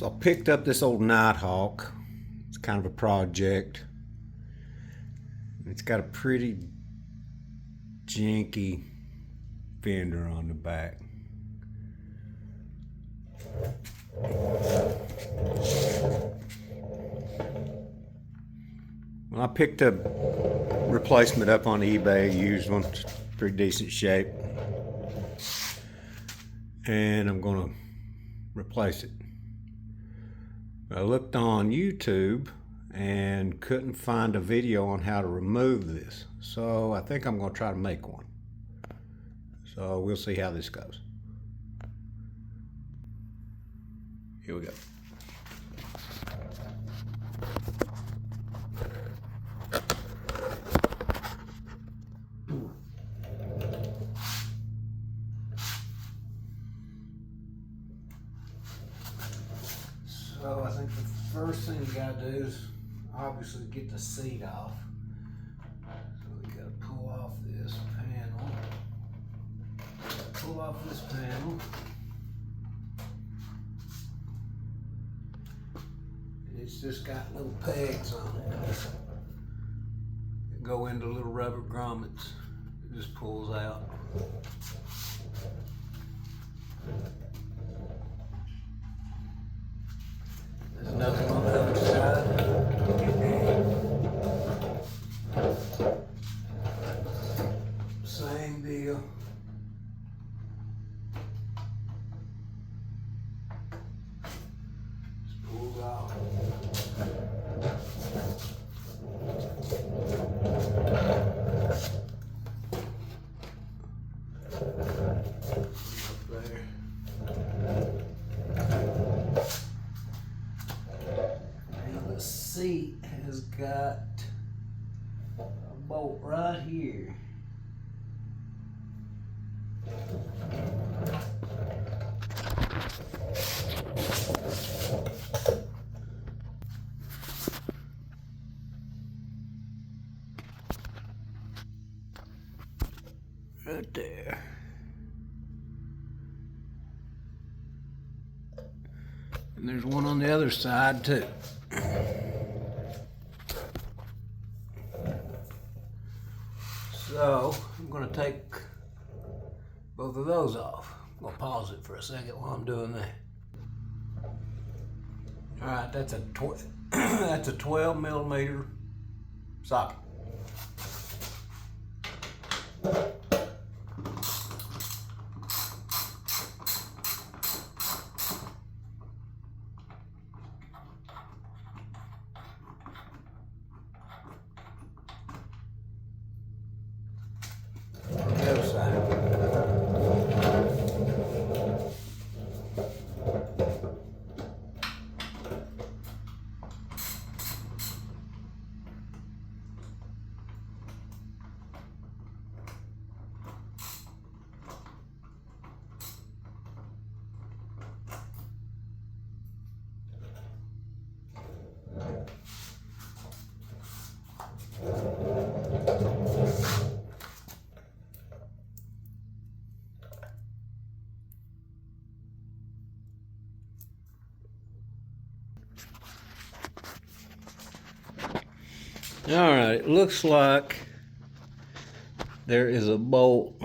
So I picked up this old Nighthawk. It's kind of a project. It's got a pretty janky fender on the back. Well, I picked a replacement up on eBay, a used one, it's pretty decent shape. And I'm gonna replace it. I looked on YouTube and couldn't find a video on how to remove this. So I think I'm gonna try to make one. So we'll see how this goes. Here we go. So I think the first thing you gotta do is obviously get the seat off. So we gotta pull off this panel. Pull off this panel. It's just got little pegs on it. They go into little rubber grommets. It just pulls out. There's another one on the other side. Same deal. Just pulls off. Up there. The seat has got a bolt right here. Right there. And there's one on the other side too. So I'm going to take both of those off. I'm going to pause it for a second while I'm doing that. All right, that's a that's a 12 millimeter socket. The other side. All right, it looks like there is a bolt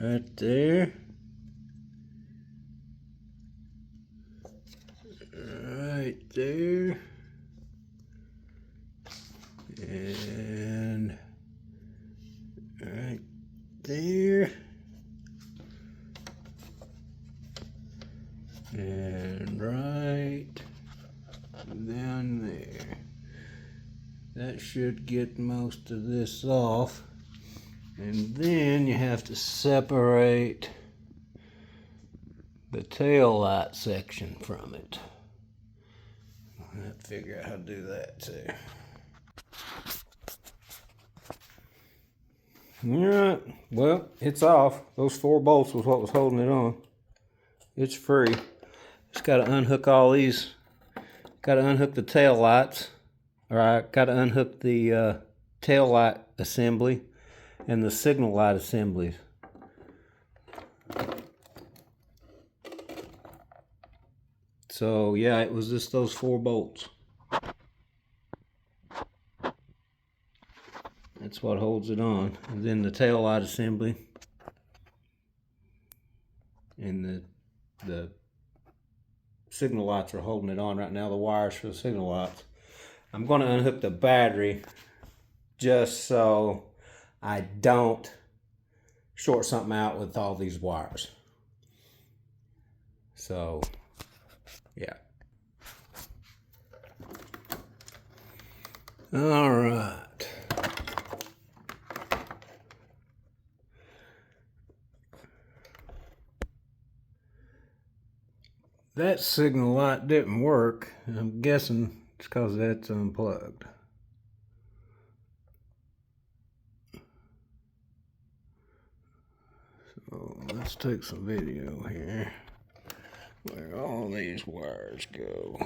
right there, right there, and right there. And right down there. That should get most of this off. And then you have to separate the tail light section from it. I have to figure out how to do that too. Alright, well, it's off. Those 4 bolts was what was holding it on. It's free. Just got to unhook all these. Got to unhook the tail lights. All right, got to unhook the tail light assembly, and the signal light assemblies. So yeah, it was just those 4 bolts. That's what holds it on. And then the tail light assembly and the signal lights are holding it on right now, the wires for the signal lights. I'm going to unhook the battery just so I don't short something out with all these wires. So, yeah. All right. That signal light didn't work. I'm guessing it's because that's unplugged. So let's take some video here where all these wires go.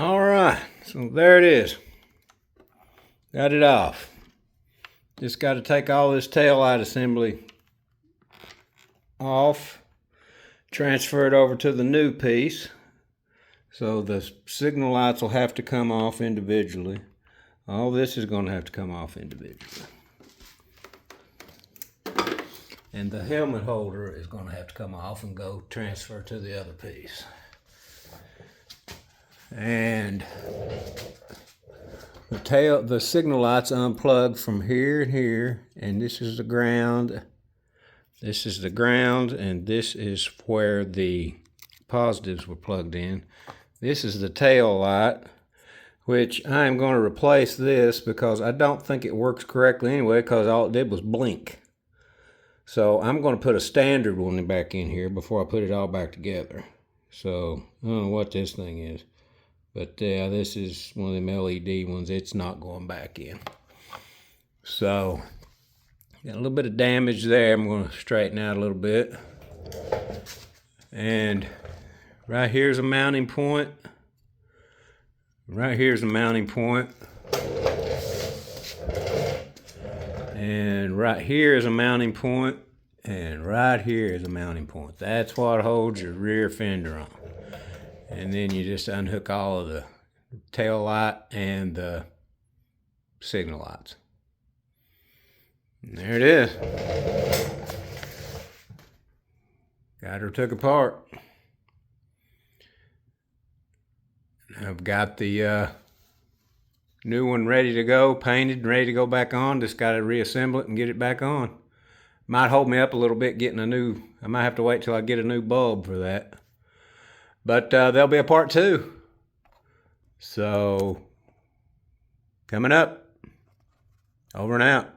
All right, so there it is. Got it off. Just got to take all this tail light assembly off, transfer it over to the new piece. So the signal lights will have to come off individually. All this is going to have to come off individually. And the helmet holder is going to have to come off and go transfer to the other piece. And the signal lights unplugged from here and here, and this is the ground. This is the ground, and this is where the positives were plugged in. This is the tail light, which I am going to replace this because I don't think it works correctly anyway, because all it did was blink. So I'm going to put a standard one back in here before I put it all back together. So I don't know what this thing is. But yeah, this is one of them LED ones. It's not going back in. So, got a little bit of damage there. I'm going to straighten out a little bit. And right here's a mounting point. Right here's a mounting point. And right here is a mounting point. And right here is a mounting point. That's what holds your rear fender on. And then you just unhook all of the tail light and the signal lights. And there it is. Got her took apart. I've got the new one ready to go, painted and ready to go back on. Just got to reassemble it and get it back on. Might hold me up a little bit getting I might have to wait till I get a new bulb for that. But there'll be a part 2. So, coming up. Over and out.